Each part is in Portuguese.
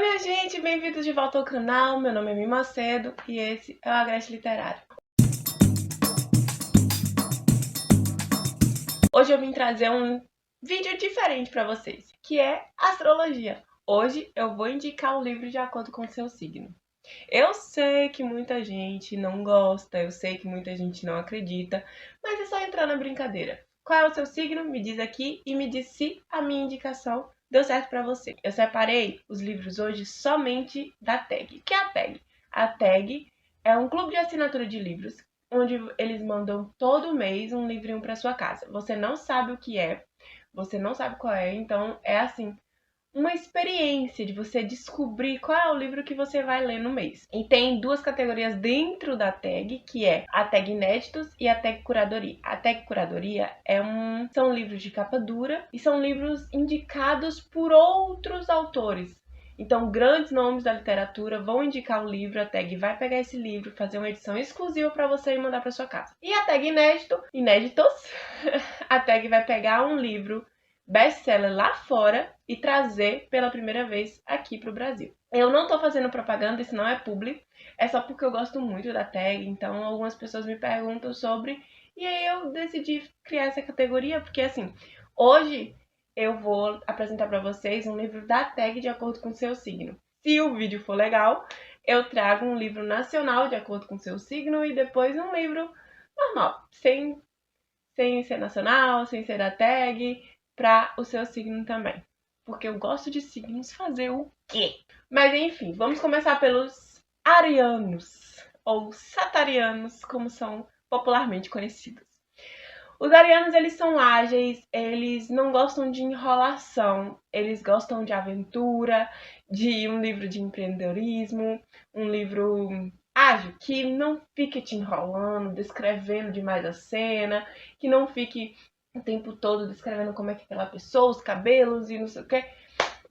minha gente, bem-vindos de volta ao canal. Meu nome é Mi Macedo e esse é o Agreste Literário. Hoje eu vim trazer um vídeo diferente para vocês, que é astrologia. Hoje eu vou indicar um livro de acordo com o seu signo. Eu sei que muita gente não gosta, eu sei que muita gente não acredita, mas é só entrar na brincadeira. Qual é o seu signo? Me diz aqui e me diz se a minha indicação deu certo pra você. Eu separei os livros hoje somente da Tag. O que é a Tag? A Tag é um clube de assinatura de livros, onde eles mandam todo mês um livrinho pra sua casa. Você não sabe o que é, você não sabe qual é, então é assim, uma experiência de você descobrir qual é o livro que você vai ler no mês. E tem duas categorias dentro da tag, que é a tag inéditos e a tag curadoria. A tag curadoria são livros de capa dura e são livros indicados por outros autores. Então, grandes nomes da literatura vão indicar um livro, a tag vai pegar esse livro, fazer uma edição exclusiva para você e mandar para sua casa. E a tag inéditos, a tag vai pegar um livro best-seller lá fora e trazer pela primeira vez aqui pro Brasil. Eu não tô fazendo propaganda, isso não é publi, é só porque eu gosto muito da tag, então algumas pessoas me perguntam sobre, e aí eu decidi criar essa categoria, porque assim, hoje eu vou apresentar para vocês um livro da tag de acordo com o seu signo. Se o vídeo for legal, eu trago um livro nacional de acordo com o seu signo e depois um livro normal, sem ser nacional, sem ser da tag, para o seu signo também. Porque eu gosto de signos, fazer o quê? Mas enfim, vamos começar pelos arianos, ou satarianos, como são popularmente conhecidos. Os arianos, eles são ágeis, eles não gostam de enrolação, eles gostam de aventura, de um livro de empreendedorismo, um livro ágil, que não fique te enrolando, descrevendo demais a cena, que não fique o tempo todo descrevendo como é que é aquela pessoa, os cabelos e não sei o que.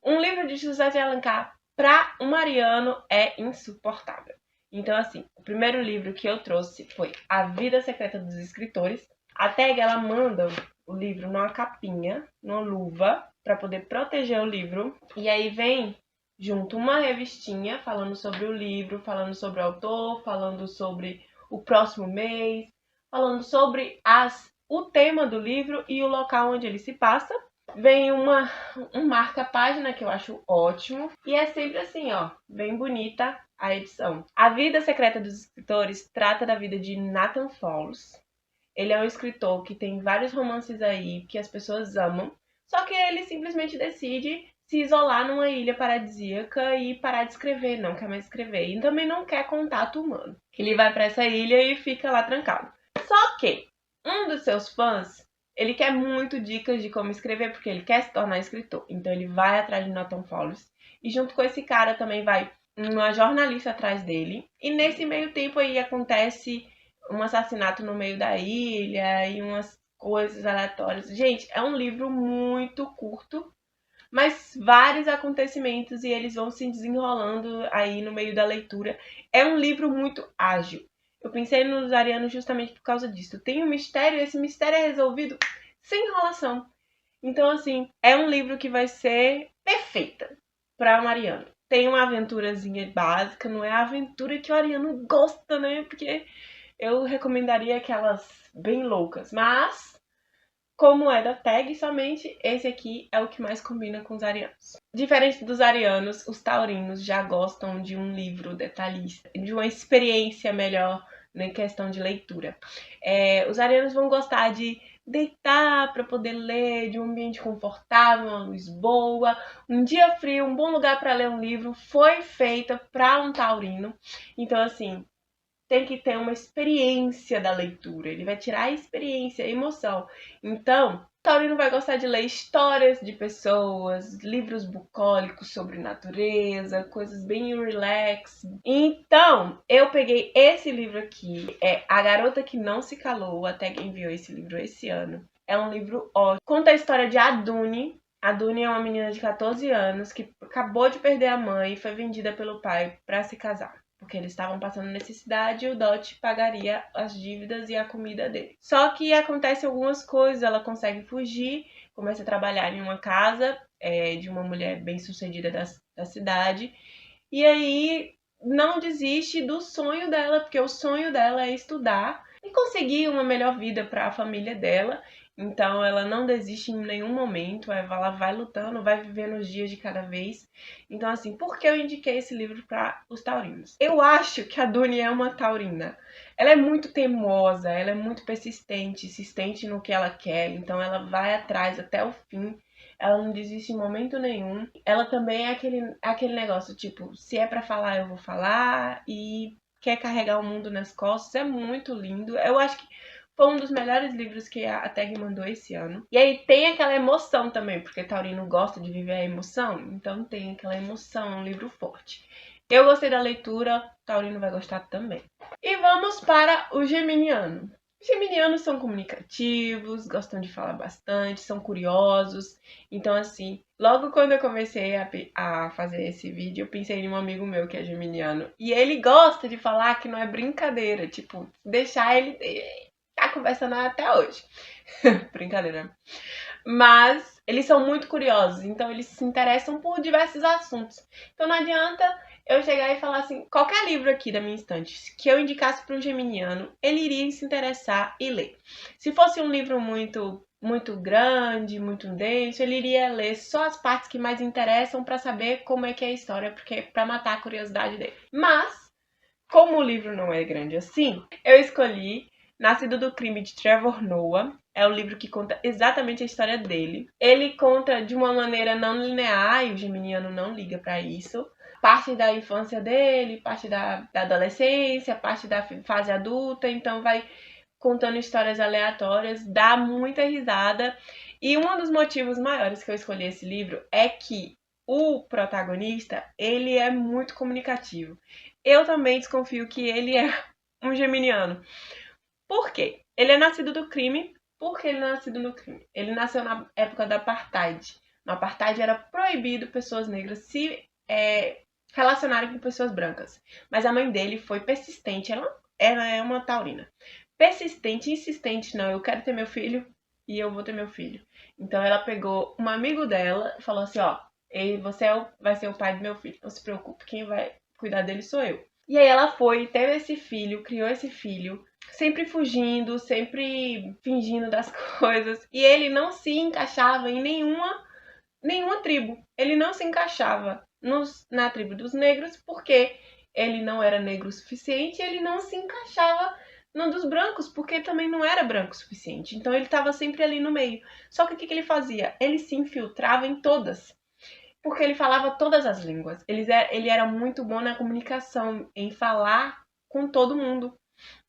Um livro de José de Alencar para um ariano é insuportável. Então, assim, o primeiro livro que eu trouxe foi A Vida Secreta dos Escritores. A tag, ela manda o livro numa capinha, numa luva, para poder proteger o livro. E aí vem junto uma revistinha falando sobre o livro, falando sobre o autor, falando sobre o próximo mês, falando sobre o tema do livro e o local onde ele se passa. Vem um marca-página que eu acho ótimo. E é sempre assim, ó, bem bonita a edição. A Vida Secreta dos Escritores trata da vida de Nathan Follows. Ele é um escritor que tem vários romances aí que as pessoas amam. Só que ele simplesmente decide se isolar numa ilha paradisíaca e parar de escrever, não quer mais escrever. E também não quer contato humano. Ele vai para essa ilha e fica lá trancado. Só que um dos seus fãs, ele quer muito dicas de como escrever, porque ele quer se tornar escritor. Então ele vai atrás de Nathan Follows. E junto com esse cara também vai uma jornalista atrás dele. E nesse meio tempo aí acontece um assassinato no meio da ilha e umas coisas aleatórias. Gente, é um livro muito curto, mas vários acontecimentos e eles vão se desenrolando aí no meio da leitura. É um livro muito ágil. Eu pensei nos arianos justamente por causa disso. Tem um mistério e esse mistério é resolvido sem enrolação. Então, assim, é um livro que vai ser perfeita para um ariano. Tem uma aventurazinha básica, não é a aventura que o ariano gosta, né? Porque eu recomendaria aquelas bem loucas, mas como é da tag somente, esse aqui é o que mais combina com os arianos. Diferente dos arianos, os taurinos já gostam de um livro detalhista, de uma experiência melhor em questão de leitura. Os arianos vão gostar de deitar para poder ler, de um ambiente confortável, uma luz boa, um dia frio, um bom lugar para ler um livro, foi feita para um taurino. Então, assim, tem que ter uma experiência da leitura. Ele vai tirar a experiência, a emoção. Então, o taurino vai gostar de ler histórias de pessoas, livros bucólicos sobre natureza, coisas bem relax. Então, eu peguei esse livro aqui, é A Garota que Não Se Calou, até que enviou esse livro esse ano. É um livro ótimo. Conta a história de Adune. Adune é uma menina de 14 anos que acabou de perder a mãe e foi vendida pelo pai para se casar, porque eles estavam passando necessidade e o dote pagaria as dívidas e a comida dele. Só que acontece algumas coisas, ela consegue fugir, começa a trabalhar em uma casa de uma mulher bem-sucedida da da cidade. E aí não desiste do sonho dela, porque o sonho dela é estudar e conseguir uma melhor vida para a família dela. Então ela não desiste em nenhum momento, ela vai lutando, vai vivendo os dias de cada vez. Então assim, por que eu indiquei esse livro para os taurinos? Eu acho que a Duni é uma taurina. Ela é muito teimosa, ela é muito persistente, insistente no que ela quer, então ela vai atrás até o fim. Ela não desiste em momento nenhum. Ela também é aquele negócio, tipo, se é pra falar, eu vou falar. E quer carregar o mundo nas costas. É muito lindo. Eu acho que foi um dos melhores livros que a Tag mandou esse ano. E aí tem aquela emoção também, porque Taurino gosta de viver a emoção. Então tem aquela emoção, um livro forte. Eu gostei da leitura, Taurino vai gostar também. E vamos para o Geminiano. Os geminianos são comunicativos, gostam de falar bastante, são curiosos. Então, assim, logo quando eu comecei a fazer esse vídeo, eu pensei em um amigo meu que é geminiano. E ele gosta de falar que não é brincadeira, tipo, deixar ele tá conversando até hoje. Brincadeira. Mas eles são muito curiosos, então eles se interessam por diversos assuntos. Então não adianta eu chegar e falar assim, qualquer livro aqui da minha estante que eu indicasse para um geminiano, ele iria se interessar e ler. Se fosse um livro muito grande, muito denso, ele iria ler só as partes que mais interessam para saber como é que é a história, porque para matar a curiosidade dele. Mas como o livro não é grande assim, eu escolhi Nascido do Crime de Trevor Noah. É o livro que conta exatamente a história dele. Ele conta de uma maneira não linear, e o geminiano não liga para isso. Parte da infância dele, parte da adolescência, parte da fase adulta, então vai contando histórias aleatórias, dá muita risada. E um dos motivos maiores que eu escolhi esse livro é que o protagonista, ele é muito comunicativo. Eu também desconfio que ele é um geminiano. Por quê? Ele é nascido do crime. Por que ele é nascido no crime? Ele nasceu na época da Apartheid. No Apartheid era proibido pessoas negras se relacionarem com pessoas brancas. Mas a mãe dele foi persistente. Ela é uma taurina. Persistente, insistente. Não, eu quero ter meu filho e eu vou ter meu filho. Então ela pegou um amigo dela e falou assim, ó, você vai ser o pai do meu filho. Não se preocupe, quem vai cuidar dele sou eu. E aí ela foi, teve esse filho, criou esse filho, sempre fugindo, sempre fingindo das coisas. E ele não se encaixava em nenhuma tribo. Ele não se encaixava na tribo dos negros porque ele não era negro o suficiente e ele não se encaixava no dos brancos porque também não era branco o suficiente. Então ele estava sempre ali no meio. Só que o que ele fazia? Ele se infiltrava em todas. Porque ele falava todas as línguas. Ele era muito bom na comunicação, em falar com todo mundo.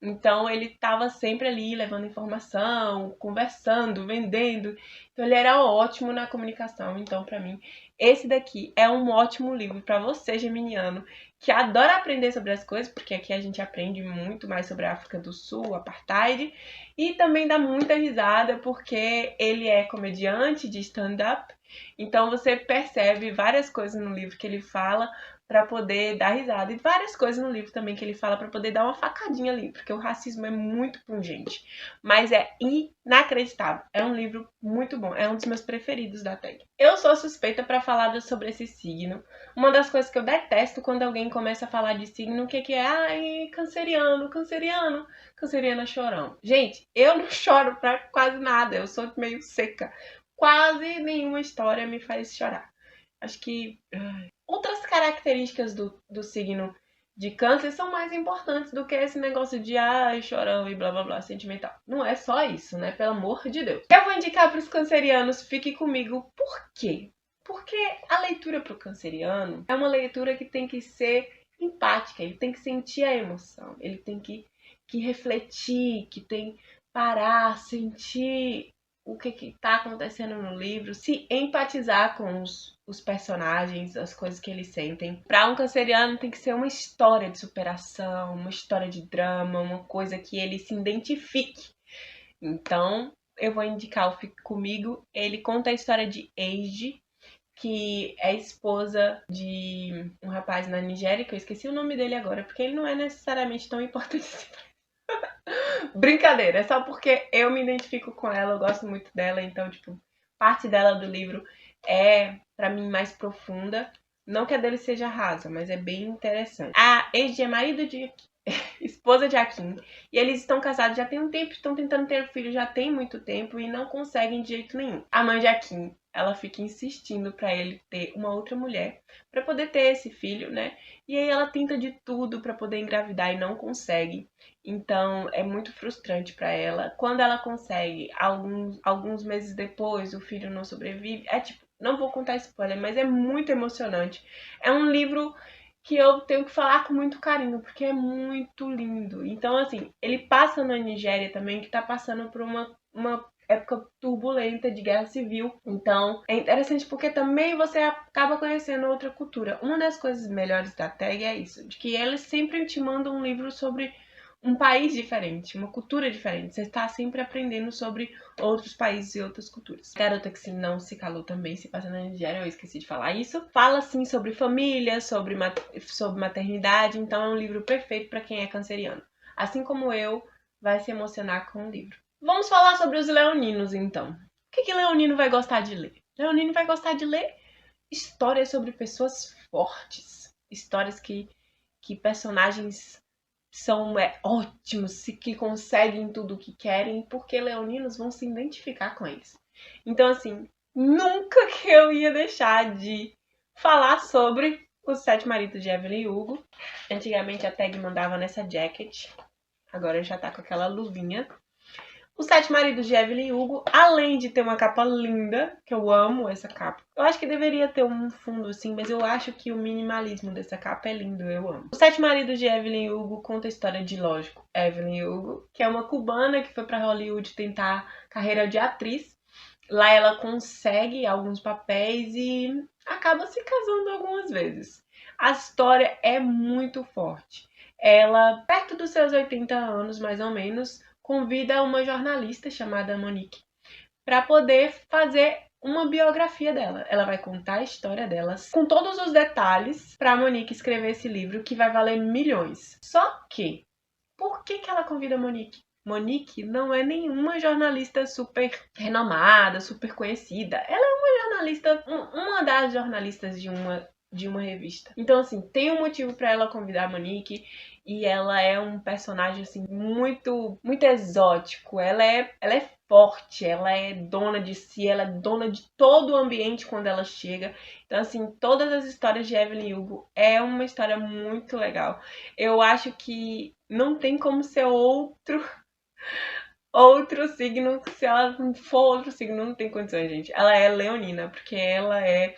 Então ele estava sempre ali levando informação, conversando, vendendo. Então ele era ótimo na comunicação. Então para mim esse daqui é um ótimo livro para você, geminiano, que adora aprender sobre as coisas, porque aqui a gente aprende muito mais sobre a África do Sul, apartheid, e também dá muita risada porque ele é comediante de stand-up. Então você percebe várias coisas no livro que ele fala para poder dar risada. E várias coisas no livro também que ele fala para poder dar uma facadinha ali, porque o racismo é muito pungente. Mas é inacreditável. É um livro muito bom. É um dos meus preferidos da Tag. Eu sou suspeita para falar sobre esse signo. Uma das coisas que eu detesto quando alguém começa a falar de signo, o que é? Ai, canceriano, canceriano, canceriana chorão. Gente, eu não choro pra quase nada. Eu sou meio seca. Quase nenhuma história me faz chorar. Acho que outras características do signo de câncer são mais importantes do que esse negócio de chorão e blá blá blá sentimental. Não é só isso, né? Pelo amor de Deus. Eu vou indicar para os cancerianos, fique comigo. Por quê? Porque a leitura para o canceriano é uma leitura que tem que ser empática, ele tem que sentir a emoção, ele tem que refletir, que tem parar, sentir o que está acontecendo no livro, se empatizar com os personagens, as coisas que eles sentem. Para um canceriano tem que ser uma história de superação, uma história de drama, uma coisa que ele se identifique. Então, eu vou indicar o Fique Comigo. Ele conta a história de Eiji, que é esposa de um rapaz na Nigéria, que eu esqueci o nome dele agora, porque ele não é necessariamente tão importante assim. Brincadeira, é só porque eu me identifico com ela, eu gosto muito dela, então, tipo, parte dela do livro é, pra mim, mais profunda. Não que a dele seja rasa, mas é bem interessante. A Eiji é marido de esposa de Akin. E eles estão casados já tem um tempo, estão tentando ter filho já tem muito tempo e não conseguem de jeito nenhum. A mãe de Akin, ela fica insistindo para ele ter uma outra mulher para poder ter esse filho, né? E aí ela tenta de tudo para poder engravidar e não consegue. Então é muito frustrante para ela. Quando ela consegue, alguns meses depois, o filho não sobrevive. É tipo, não vou contar spoiler, mas é muito emocionante. É um livro que eu tenho que falar com muito carinho, porque é muito lindo. Então, assim, ele passa na Nigéria também, que tá passando por uma época turbulenta de guerra civil. Então, é interessante porque também você acaba conhecendo outra cultura. Uma das coisas melhores da tag é isso, de que eles sempre te mandam um livro sobre um país diferente, uma cultura diferente. Você está sempre aprendendo sobre outros países e outras culturas. Garota que não se calou também se passa na Nigéria, eu esqueci de falar isso. Fala sim sobre família, sobre maternidade, então é um livro perfeito para quem é canceriano. Assim como eu, vai se emocionar com o livro. Vamos falar sobre os leoninos então. O que leonino vai gostar de ler? Leonino vai gostar de ler histórias sobre pessoas fortes, histórias que personagens são ótimos, que conseguem tudo o que querem, porque leoninos vão se identificar com eles. Então, assim, nunca que eu ia deixar de falar sobre Os Sete Maridos de Evelyn Hugo. Antigamente a tag mandava nessa jacket, agora já tá com aquela luvinha. Os Sete Maridos de Evelyn Hugo, além de ter uma capa linda, que eu amo essa capa. Eu acho que deveria ter um fundo assim, mas eu acho que o minimalismo dessa capa é lindo, eu amo. Os Sete Maridos de Evelyn Hugo conta a história de, lógico, Evelyn Hugo, que é uma cubana que foi para Hollywood tentar carreira de atriz. Lá ela consegue alguns papéis e acaba se casando algumas vezes. A história é muito forte. Ela, perto dos seus 80 anos, mais ou menos, convida uma jornalista chamada Monique para poder fazer uma biografia dela. Ela vai contar a história delas com todos os detalhes para Monique escrever esse livro que vai valer milhões. Só que, por que ela convida a Monique? Monique não é nenhuma jornalista super renomada, super conhecida. Ela é uma jornalista, uma das jornalistas de uma revista. Então, assim, tem um motivo para ela convidar a Monique e ela é um personagem, assim, muito exótico. Ela é forte, ela é dona de si, ela é dona de todo o ambiente quando ela chega. Então, assim, todas as histórias de Evelyn Hugo é uma história muito legal. Eu acho que não tem como ser outro signo. Se ela for outro signo, não tem condições, gente. Ela é leonina, porque ela é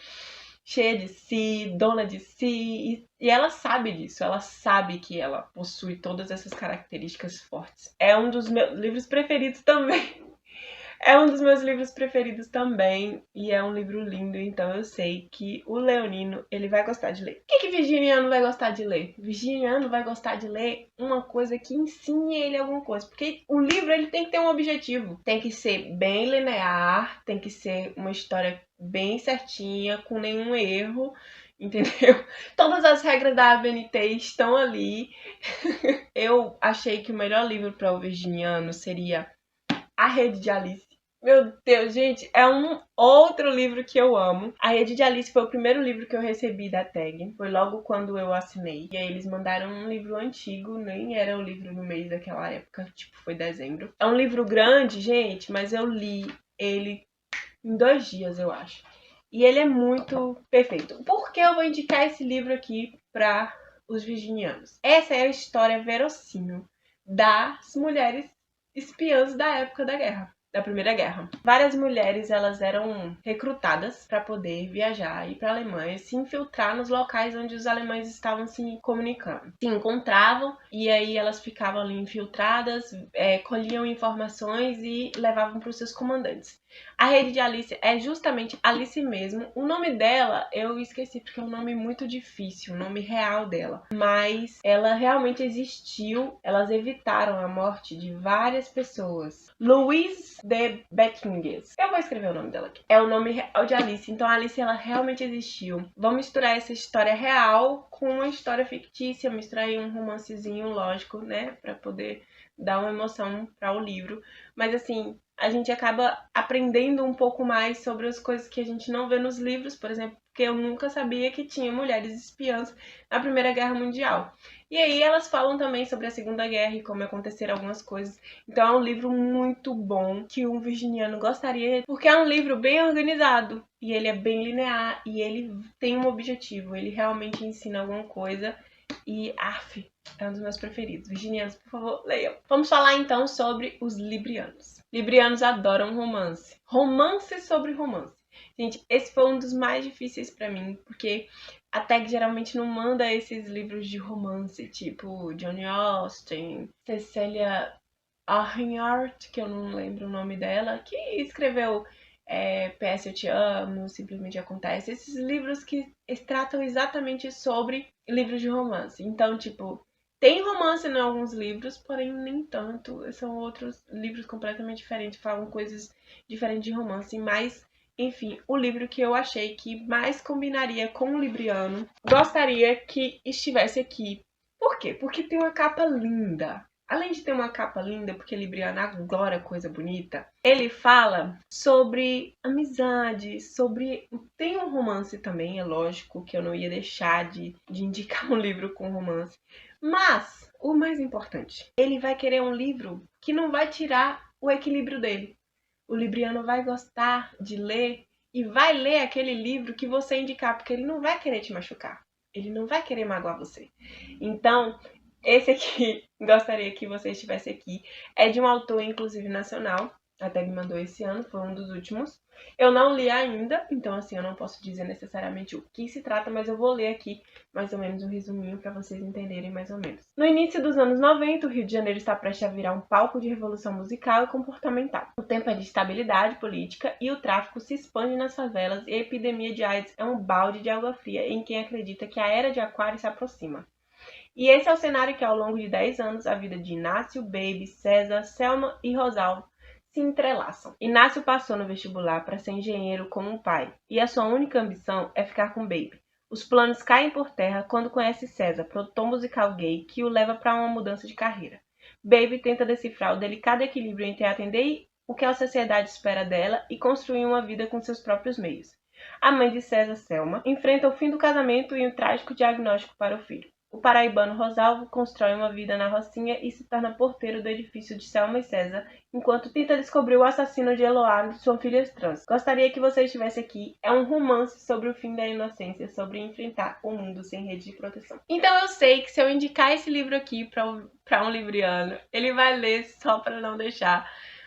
cheia de si, dona de si, e ela sabe disso. Ela sabe que ela possui todas essas características fortes. É um dos meus livros preferidos também. É um dos meus livros preferidos também, e é um livro lindo, então eu sei que o leonino, ele vai gostar de ler. O que virginiano vai gostar de ler? Virginiano vai gostar de ler uma coisa que ensine ele alguma coisa, porque o livro ele tem que ter um objetivo. Tem que ser bem linear, tem que ser uma história bem certinha, com nenhum erro, entendeu? Todas as regras da ABNT estão ali. Eu achei que o melhor livro para o virginiano seria A Rede de Alice. Meu Deus, gente, é um outro livro que eu amo. A Rede de Alice foi o primeiro livro que eu recebi da tag. Foi logo quando eu assinei. E aí eles mandaram um livro antigo, nem era o livro no mês daquela época, tipo, foi dezembro. É um livro grande, gente, mas eu li ele em 2 dias, eu acho. E ele é muito perfeito. Por que eu vou indicar esse livro aqui para os virginianos? Essa é a história verossímil das mulheres espiãs da época da guerra, da Primeira Guerra. Várias mulheres, elas eram recrutadas para poder viajar, ir para a Alemanha, se infiltrar nos locais onde os alemães estavam se comunicando. Se encontravam e aí elas ficavam ali infiltradas, colhiam informações e levavam para os seus comandantes. A Rede de Alice é justamente Alice mesmo. O nome dela eu esqueci porque é um nome muito difícil, o nome real dela. Mas ela realmente existiu. Elas evitaram a morte de várias pessoas. Louise de Beckinges. Eu vou escrever o nome dela aqui. É o nome real de Alice. Então a Alice ela realmente existiu. Vamos misturar essa história real com uma história fictícia. Misturar aí um romancezinho, lógico, né? Pra poder dar uma emoção para o livro. Mas assim, a gente acaba aprendendo um pouco mais sobre as coisas que a gente não vê nos livros, por exemplo, porque eu nunca sabia que tinha mulheres espiãs na Primeira Guerra Mundial. E aí elas falam também sobre a Segunda Guerra e como aconteceram algumas coisas. Então é um livro muito bom que um virginiano gostaria, porque é um livro bem organizado e ele é bem linear e ele tem um objetivo, ele realmente ensina alguma coisa e, é um dos meus preferidos. Virginianos, por favor, leiam. Vamos falar então sobre os librianos. Librianos adoram romance. Romance sobre romance. Gente, esse foi um dos mais difíceis pra mim, porque a Tag geralmente não manda esses livros de romance, tipo Jane Austen, Cecilia Ahernhardt, que eu não lembro o nome dela, que escreveu PS Eu Te Amo, Simplesmente Acontece. Esses livros que tratam exatamente sobre livros de romance. Então, tipo, tem romance em alguns livros, porém nem tanto. São outros livros completamente diferentes, falam coisas diferentes de romance, mas enfim, o livro que eu achei que mais combinaria com o libriano, gostaria que estivesse aqui. Por quê? Porque tem uma capa linda. Além de ter uma capa linda, porque libriano adora coisa bonita, ele fala sobre amizade, sobre... Tem um romance também, é lógico que eu não ia deixar de indicar um livro com romance. Mas, o mais importante, ele vai querer um livro que não vai tirar o equilíbrio dele. O libriano vai gostar de ler e vai ler aquele livro que você indicar, porque ele não vai querer te machucar. Ele não vai querer magoar você. Então, esse aqui, gostaria que você estivesse aqui, é de um autor, inclusive, nacional. Até me mandou esse ano, foi um dos últimos. Eu não li ainda, então assim, eu não posso dizer necessariamente o que se trata, mas eu vou ler aqui mais ou menos um resuminho para vocês entenderem mais ou menos. No início dos anos 90, o Rio de Janeiro está prestes a virar um palco de revolução musical e comportamental. O tempo é de estabilidade política e o tráfico se expande nas favelas e a epidemia de AIDS é um balde de água fria em quem acredita que a era de Aquário se aproxima. E esse é o cenário que, ao longo de 10 anos, a vida de Inácio, Baby, César, Selma e Rosalvo se entrelaçam. Inácio passou no vestibular para ser engenheiro como um pai, e a sua única ambição é ficar com Baby. Os planos caem por terra quando conhece César, produtor musical gay, que o leva para uma mudança de carreira. Baby tenta decifrar o delicado equilíbrio entre atender o que a sociedade espera dela e construir uma vida com seus próprios meios. A mãe de César, Selma, enfrenta o fim do casamento e um trágico diagnóstico para o filho. O paraibano Rosalvo constrói uma vida na Rocinha e se torna porteiro do edifício de Selma e César, enquanto tenta descobrir o assassino de Eloá, sua filha trans. Gostaria que você estivesse aqui. É um romance sobre o fim da inocência, sobre enfrentar o mundo sem rede de proteção. Então eu sei que se eu indicar esse livro aqui para um libriano, ele vai ler só para não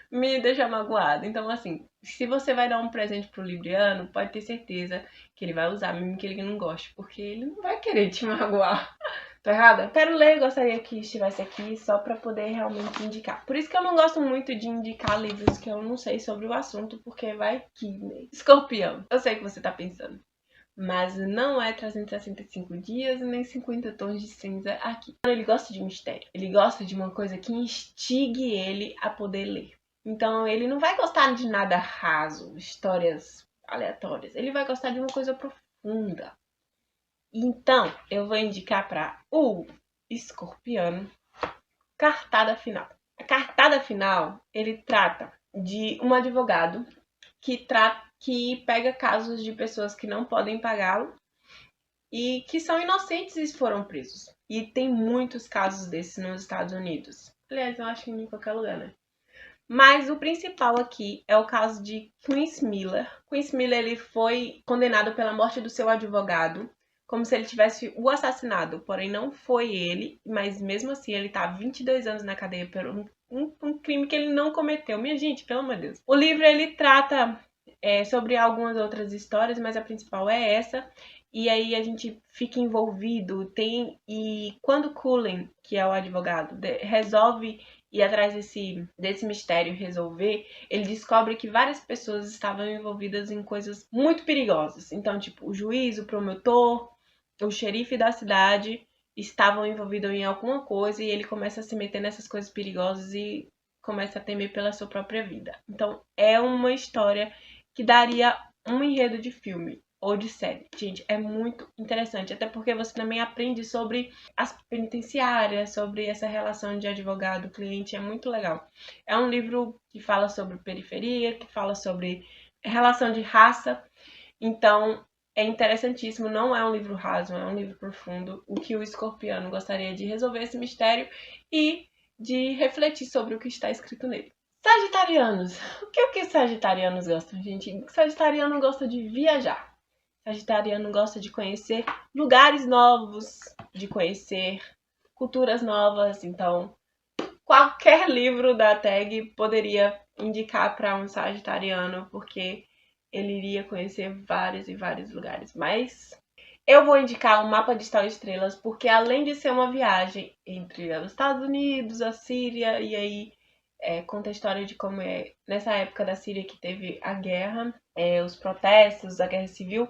me deixar magoado. Então, assim, se você vai dar um presente pro libriano, pode ter certeza que ele vai usar, mesmo que ele não goste, porque ele não vai querer te magoar. Tô errada? Quero ler, gostaria que estivesse aqui só pra poder realmente indicar. Por isso que eu não gosto muito de indicar livros que eu não sei sobre o assunto, porque vai que, né? Escorpião, eu sei o que você tá pensando. Mas não é 365 dias e nem 50 tons de cinza aqui. Ele gosta de mistério. Ele gosta de uma coisa que instigue ele a poder ler. Então ele não vai gostar de nada raso, histórias aleatórias. Ele vai gostar de uma coisa profunda. Então eu vou indicar para o escorpiano Cartada Final. A Cartada Final, ele trata de um advogado que pega casos de pessoas que não podem pagá-lo e que são inocentes e foram presos. E tem muitos casos desses nos Estados Unidos. Aliás, eu acho que em qualquer lugar, né? Mas o principal aqui é o caso de Quincy Miller. Quincy Miller, ele foi condenado pela morte do seu advogado, como se ele tivesse o assassinado. Porém, não foi ele, mas mesmo assim ele tá há 22 anos na cadeia por um crime que ele não cometeu. Minha gente, pelo amor de Deus. O livro, ele trata sobre algumas outras histórias, mas a principal é essa. E aí a gente fica envolvido. E quando Cullen, que é o advogado, resolve ir atrás desse mistério e resolver, ele descobre que várias pessoas estavam envolvidas em coisas muito perigosas. Então, tipo, o juiz, o promotor, o xerife da cidade estavam envolvidos em alguma coisa e ele começa a se meter nessas coisas perigosas e começa a temer pela sua própria vida. Então, é uma história que daria um enredo de filme ou de série. Gente, é muito interessante, até porque você também aprende sobre as penitenciárias, sobre essa relação de advogado-cliente, é muito legal. É um livro que fala sobre periferia, que fala sobre relação de raça, então É interessantíssimo, não é um livro raso, é um livro profundo, o que o escorpiano gostaria de resolver esse mistério e de refletir sobre o que está escrito nele. Sagitarianos. O que os sagitarianos gostam, gente? O sagitariano gosta de viajar. Sagitariano gosta de conhecer lugares novos, de conhecer culturas novas. Então, qualquer livro da tag poderia indicar para um sagitariano, porque ele iria conhecer vários e vários lugares. Mas eu vou indicar o Mapa de Sal e Estrelas, porque além de ser uma viagem entre os Estados Unidos, a Síria, e aí conta a história de como é nessa época da Síria que teve a guerra, os protestos, a guerra civil.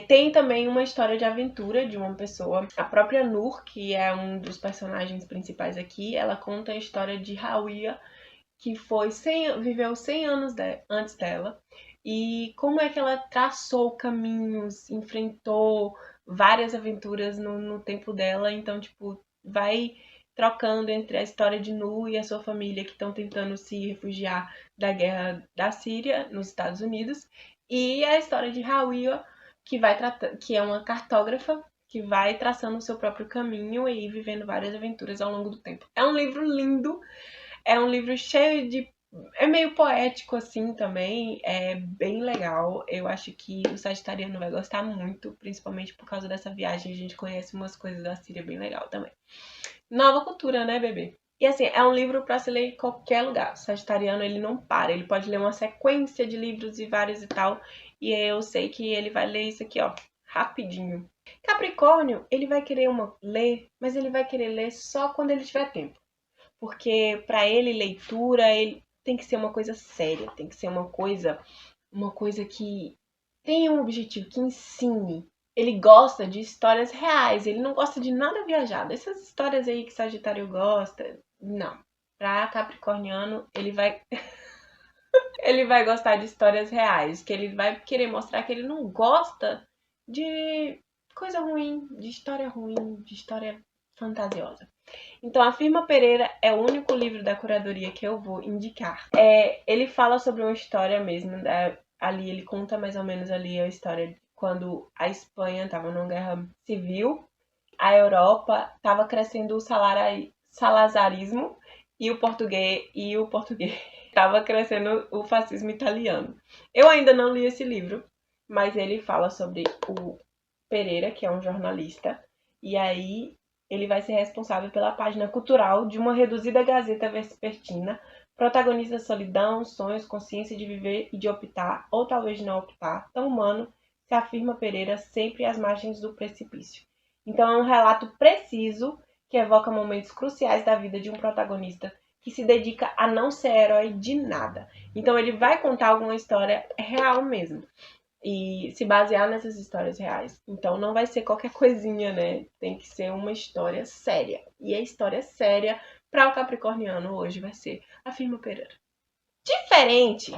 Tem também uma história de aventura de uma pessoa, a própria Nur, que é um dos personagens principais aqui. Ela conta a história de Hawiyah, que viveu 100 anos antes dela, e como é que ela traçou caminhos, enfrentou várias aventuras no tempo dela. Então, tipo, vai trocando entre a história de Nu e a sua família, que estão tentando se refugiar da guerra da Síria nos Estados Unidos, e a história de Hawiyah, que é uma cartógrafa que vai traçando o seu próprio caminho e vivendo várias aventuras ao longo do tempo. É um livro lindo, é um livro cheio de... É meio poético, assim, também. É bem legal. Eu acho que o sagitariano vai gostar muito, principalmente por causa dessa viagem. A gente conhece umas coisas da Síria bem legal também. Nova cultura, né, bebê? E assim, é um livro para se ler em qualquer lugar. O sagitariano, ele não para. Ele pode ler uma sequência de livros e vários e tal. E eu sei que ele vai ler isso aqui, ó, rapidinho. Capricórnio, ele vai querer ler, mas ele vai querer ler só quando ele tiver tempo. Porque para ele, leitura, ele tem que ser uma coisa séria, tem que ser uma coisa que tenha um objetivo, que ensine. Ele gosta de histórias reais, ele não gosta de nada viajado. Essas histórias aí que Sagitário gosta, não. Pra Capricorniano, ele vai ele vai gostar de histórias reais, que ele vai querer mostrar que ele não gosta de coisa ruim, de história fantasiosa. Então, a Firma Pereira é o único livro da curadoria que eu vou indicar. Ele fala sobre uma história mesmo, ali ele conta mais ou menos ali a história de quando a Espanha estava numa guerra civil, a Europa estava crescendo o salazarismo e o português estava crescendo o fascismo italiano. Eu ainda não li esse livro, mas ele fala sobre o Pereira, que é um jornalista, e aí ele vai ser responsável pela página cultural de uma reduzida gazeta vespertina, protagoniza solidão, sonhos, consciência de viver e de optar, ou talvez não optar, tão humano, se afirma Pereira, sempre às margens do precipício. Então é um relato preciso que evoca momentos cruciais da vida de um protagonista que se dedica a não ser herói de nada. Então ele vai contar alguma história real mesmo e se basear nessas histórias reais. Então não vai ser qualquer coisinha, né? Tem que ser uma história séria. E a história séria para o capricorniano hoje vai ser a Firma Pereira. Diferente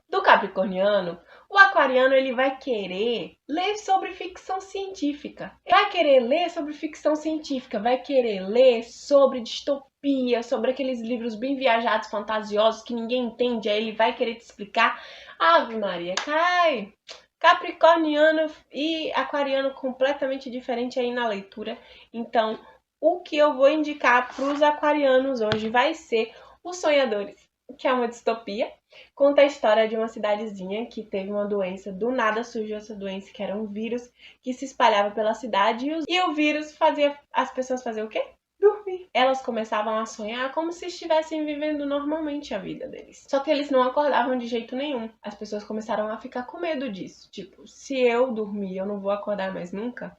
do capricorniano, o aquariano ele vai querer ler sobre ficção científica. Ele vai querer ler sobre ficção científica, vai querer ler sobre distopia, sobre aqueles livros bem viajados, fantasiosos que ninguém entende. Aí ele vai querer te explicar. Ave Maria, cai! Capricorniano e aquariano completamente diferente aí na leitura. Então, o que eu vou indicar para os aquarianos hoje vai ser Os Sonhadores, que é uma distopia. Conta a história de uma cidadezinha que teve uma doença, do nada surgiu essa doença, que era um vírus que se espalhava pela cidade, e o vírus fazia as pessoas fazer o quê? Dormir. Elas começavam a sonhar como se estivessem vivendo normalmente a vida deles. Só que eles não acordavam de jeito nenhum. As pessoas começaram a ficar com medo disso. Tipo, se eu dormir, eu não vou acordar mais nunca.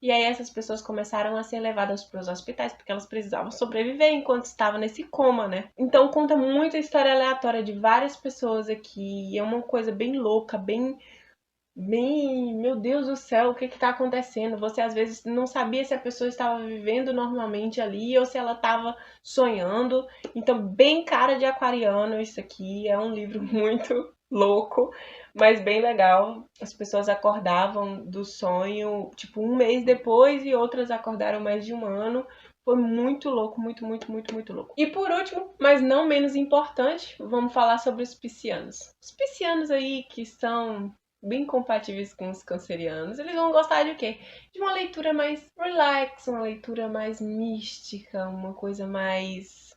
E aí essas pessoas começaram a ser levadas para os hospitais, porque elas precisavam sobreviver enquanto estavam nesse coma, né? Então conta muita história aleatória de várias pessoas aqui. E é uma coisa bem louca, bem, meu Deus do céu, o que tá acontecendo? Você às vezes não sabia se a pessoa estava vivendo normalmente ali ou se ela estava sonhando. Então, bem cara de aquariano isso aqui. É um livro muito louco, mas bem legal. As pessoas acordavam do sonho, tipo, um mês depois, e outras acordaram mais de um ano. Foi muito louco, muito louco. E por último, mas não menos importante, vamos falar sobre os piscianos. Os piscianos aí que são bem compatíveis com os cancerianos. Eles vão gostar de o quê? De uma leitura mais relax, uma leitura mais mística, uma coisa mais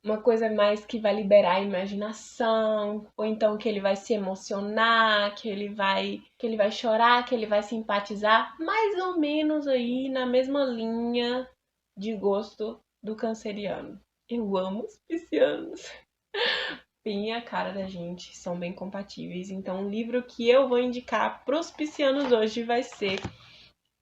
que vai liberar a imaginação, ou então que ele vai se emocionar, que ele vai chorar, que ele vai simpatizar, mais ou menos aí na mesma linha de gosto do canceriano. Eu amo os piscianos. Bem a cara da gente, são bem compatíveis. Então, o livro que eu vou indicar para os piscianos hoje vai ser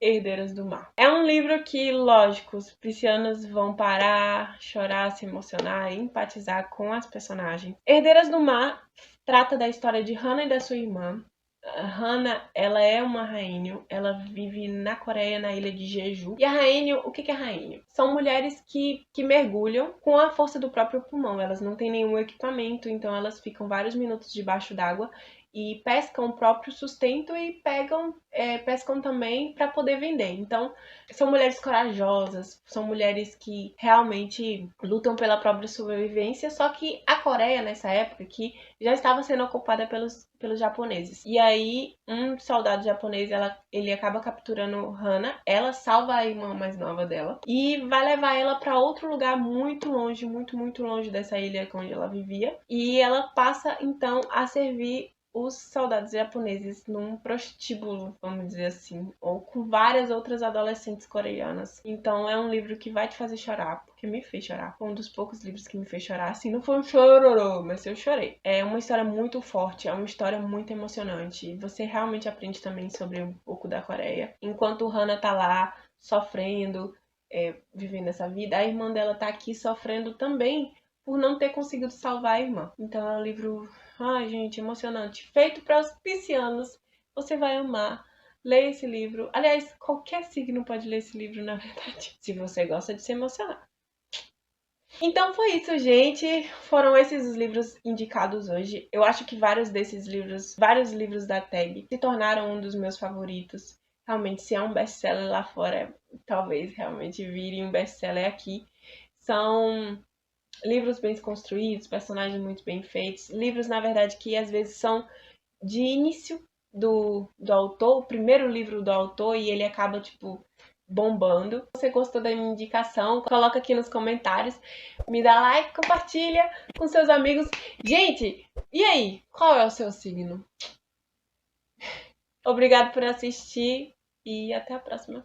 Herdeiras do Mar. É um livro que, lógico, os piscianos vão parar, chorar, se emocionar, empatizar com as personagens. Herdeiras do Mar trata da história de Hana e da sua irmã. Hana, ela é uma rainha, ela vive na Coreia, na ilha de Jeju. E a rainha, o que é rainha? São mulheres que mergulham com a força do próprio pulmão. Elas não têm nenhum equipamento, então elas ficam vários minutos debaixo d'água e pescam o próprio sustento e pescam também para poder vender. Então, são mulheres corajosas, são mulheres que realmente lutam pela própria sobrevivência, só que a Coreia, nessa época, que já estava sendo ocupada pelos japoneses. E aí, um soldado japonês, ele acaba capturando Hana, ela salva a irmã mais nova dela e vai levar ela para outro lugar muito longe, muito, muito longe dessa ilha onde ela vivia. E ela passa, então, a servir os soldados japoneses num prostíbulo, vamos dizer assim, ou com várias outras adolescentes coreanas. Então é um livro que vai te fazer chorar, porque me fez chorar. Foi um dos poucos livros que me fez chorar. Assim, não foi um chororô, mas eu chorei. É uma história muito forte, é uma história muito emocionante. Você realmente aprende também sobre um pouco da Coreia. Enquanto Hana tá lá sofrendo, vivendo essa vida, a irmã dela tá aqui sofrendo também por não ter conseguido salvar a irmã. Então é um livro, ai gente, emocionante. Feito para os piscianos. Você vai amar. Leia esse livro. Aliás, qualquer signo pode ler esse livro, na verdade. Se você gosta de se emocionar. Então foi isso, gente. Foram esses os livros indicados hoje. Eu acho que vários livros da tag se tornaram um dos meus favoritos. Realmente, se é um best-seller lá fora, talvez realmente vire um best-seller aqui. São livros bem construídos, personagens muito bem feitos, livros, na verdade, que às vezes são de início do autor, o primeiro livro do autor, e ele acaba, tipo, bombando. Se você gostou da minha indicação, coloca aqui nos comentários, me dá like, compartilha com seus amigos. Gente, e aí? Qual é o seu signo? Obrigado por assistir e até a próxima.